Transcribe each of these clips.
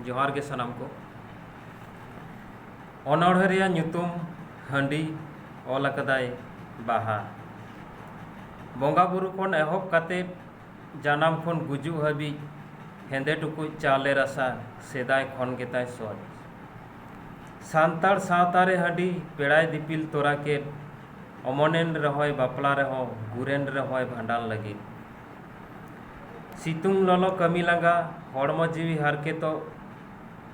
जोहार के सनाम को अनोढ़े ᱧᱩᱛᱩᱢ हंडी ऑल अकदाय बाहा बंगा बुरु खन एहब काते जानाम खन गुजु हाबी हेंदे टुकुज चाले रसा सेदाय खन गेताय सोच सान्ताड़ सावतारे हंडी पेड़ाय दिपिल तोरा के अमनेन रहोय बापला रहो गुरेन रहोय भांडान लगी सितुंग ललो कमी लंगा हड़मो जीवी हारके तो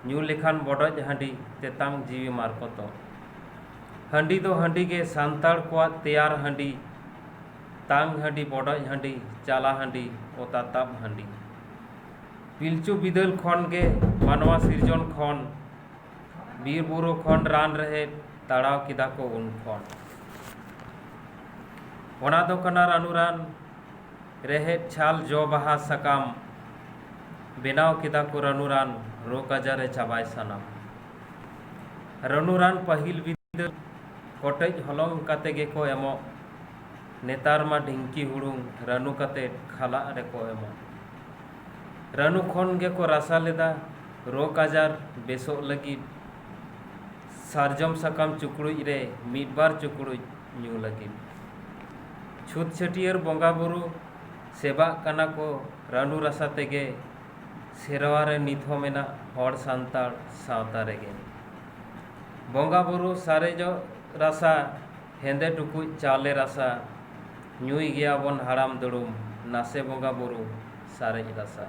ᱧᱩ लेखान बड़ज हंडी तेतांग जीवी मारको हंडी दो हंडी के सान्ताड़ को तैयार हंडी तांग हंडी बड़ज हंडी चाला हंडी और ताताब हंडी पिलचू बिदल खन के मानवा सिरजन खन बीर बुरु खन रान रहे ताड़ाव किदा को उन खन ओना दो कना रानुरान रहे छाल जो बहा सकाम बेनाव किदा को रानुरान रोग आजारे चाबाय सानाम रानुरान पहिल बिदल कटेज हलंग काते गेको एमो नेतार मा ढिंकी हुड़ुंग रानु काते खाला रेको एमो रानु खन गेको रासा लेदा रोग आजार बेसो लगी सारजम सकाम चुकड़ुज रे मिदबार चुकड़ुज ᱧᱩ लगी छूत छटियर बंगा बुरु सेवा कना को रानु रासा तेगे सेरवारे निथो मेना हड़ सान्ताड़ सावता रेगे बंगा बुरु सारेजो रासा हेंदे टुकुज चाले रासा ᱧᱩᱭ ᱜᱮᱭᱟ ᱵᱚᱱ हाराम दुड़ुम नासे बंगा बुरु सारेज रासा।